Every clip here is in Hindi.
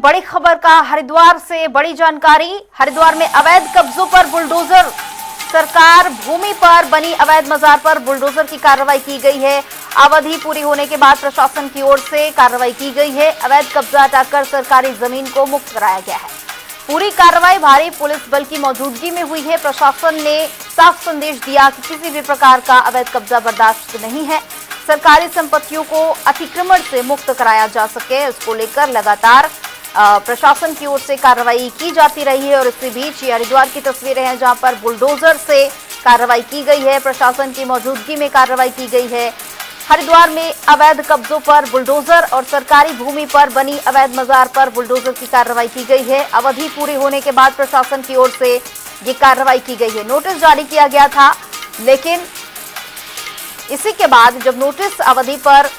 बड़ी खबर का हरिद्वार से बड़ी जानकारी। हरिद्वार में अवैध कब्जों पर बुलडोजर, सरकार भूमि पर बनी अवैध मजार पर बुलडोजर की कार्रवाई की गई है। अवधि पूरी होने के बाद प्रशासन की ओर से कार्रवाई की गई है। अवैध कब्जा हटाकर सरकारी जमीन को मुक्त कराया गया है। पूरी कार्रवाई भारी पुलिस बल की मौजूदगी में हुई है। प्रशासन ने साफ संदेश दिया कि किसी भी प्रकार का अवैध कब्जा बर्दाश्त नहीं है। सरकारी संपत्तियों को अतिक्रमण से मुक्त कराया जा सके, इसको लेकर लगातार प्रशासन की ओर से कार्रवाई की जाती रही है। और इसी बीच ये हरिद्वार की तस्वीरें हैं जहां पर बुलडोजर से कार्रवाई की गई है, प्रशासन की मौजूदगी में कार्रवाई की गई है। हरिद्वार में अवैध कब्जों पर बुलडोजर और सरकारी भूमि पर बनी अवैध मजार पर बुलडोजर की कार्रवाई की गई है। अवधि पूरी होने के बाद प्रशासन की ओर से ये कार्रवाई की गई है। नोटिस जारी किया गया था, लेकिन इसी के बाद जब नोटिस अवधि पर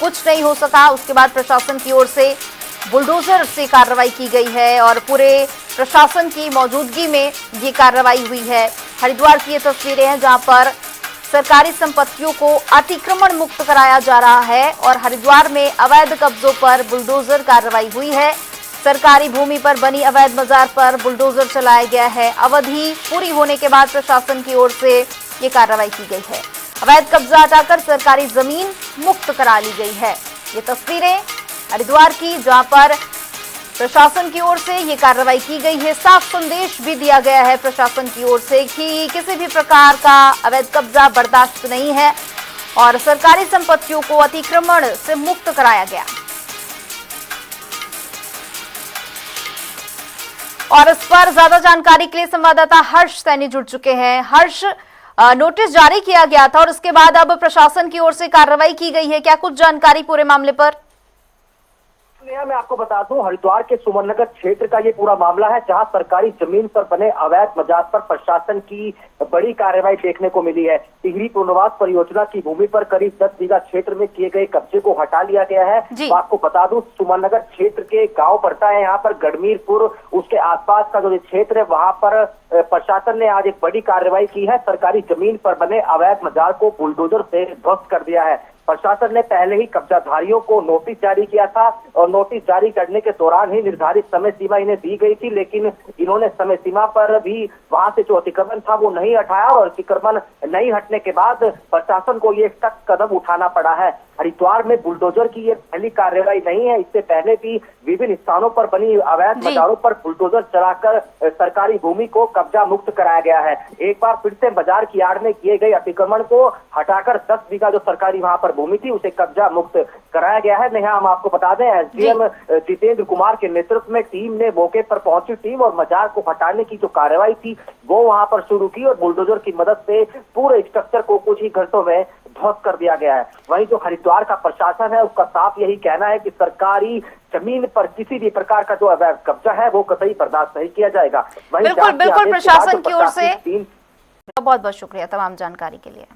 कुछ नहीं हो सका, उसके बाद प्रशासन की ओर से बुलडोजर से कार्रवाई की गई है और पूरे प्रशासन की मौजूदगी में ये कार्रवाई हुई है। हरिद्वार की ये तस्वीरें हैं जहां पर सरकारी संपत्तियों को अतिक्रमण मुक्त कराया जा रहा है और हरिद्वार में अवैध कब्जों पर बुलडोजर कार्रवाई हुई है। सरकारी भूमि पर बनी अवैध मजार पर बुलडोजर चलाया गया है। अवधि पूरी होने के बाद प्रशासन की ओर से ये कार्रवाई की गई है। अवैध कब्जा हटाकर सरकारी जमीन मुक्त करा ली गई है। ये तस्वीरें हरिद्वार की जहां पर प्रशासन की ओर से ये कार्रवाई की गई है। साफ संदेश भी दिया गया है प्रशासन की ओर से कि किसी भी प्रकार का अवैध कब्जा बर्दाश्त नहीं है और सरकारी संपत्तियों को अतिक्रमण से मुक्त कराया गया। और इस पर ज्यादा जानकारी के लिए संवाददाता हर्ष सैनी जुड़ चुके हैं। हर्ष, नोटिस जारी किया गया था और उसके बाद अब प्रशासन की ओर से कार्रवाई की गई है, क्या कुछ जानकारी पूरे मामले पर? मैं आपको बता दूं, हरिद्वार के सुमननगर क्षेत्र का ये पूरा मामला है जहां सरकारी जमीन पर बने अवैध मजार पर प्रशासन की बड़ी कार्रवाई देखने को मिली है। टिहरी पुनर्वास परियोजना की भूमि पर करीब 10 बीघा क्षेत्र में किए गए कब्जे को हटा लिया गया है। तो आपको बता दूं, सुमननगर क्षेत्र के गांव पड़ता है यहाँ पर गढ़मीरपुर, उसके आसपास का जो क्षेत्र है वहां पर प्रशासन ने आज एक बड़ी कार्रवाई की है। सरकारी जमीन पर बने अवैध मजार को बुलडोजर से ध्वस्त कर दिया है। प्रशासन ने पहले ही कब्जाधारियों को नोटिस जारी किया था और नोटिस जारी करने के दौरान ही निर्धारित समय सीमा इन्हें दी गई थी, लेकिन इन्होंने समय सीमा पर भी वहां से जो अतिक्रमण था वो नहीं हटाया और अतिक्रमण नहीं हटने के बाद प्रशासन को ये सख्त कदम उठाना पड़ा है। हरिद्वार में बुलडोजर की ये पहली कार्रवाई नहीं है, इससे पहले भी विभिन्न स्थानों पर बनी अवैध मजारों पर बुलडोजर चलाकर सरकारी भूमि को कब्जा मुक्त कराया गया है। एक बार फिर से बाजार की आड़ में किए गए अतिक्रमण को हटाकर 10 बीघा जो सरकारी वहां पर भूमि थी उसे कब्जा मुक्त कराया गया है। नेहा, हम आपको बता दें, एसडीएम जितेंद्र कुमार के नेतृत्व में टीम ने मौके पर पहुंची टीम और मजार को हटाने की जो कार्रवाई थी वो वहां पर शुरू की और बुलडोजर की मदद से पूरे स्ट्रक्चर को कुछ ही घंटों में ध्वस्त कर दिया गया है। वहीं जो हरिद्वार का प्रशासन है उसका साफ यही कहना है कि सरकारी जमीन पर किसी भी प्रकार का जो अवैध कब्जा है वो कतई बर्दाश्त नहीं किया जाएगा। बिल्कुल प्रशासन की ओर से बहुत बहुत शुक्रिया तमाम जानकारी के लिए।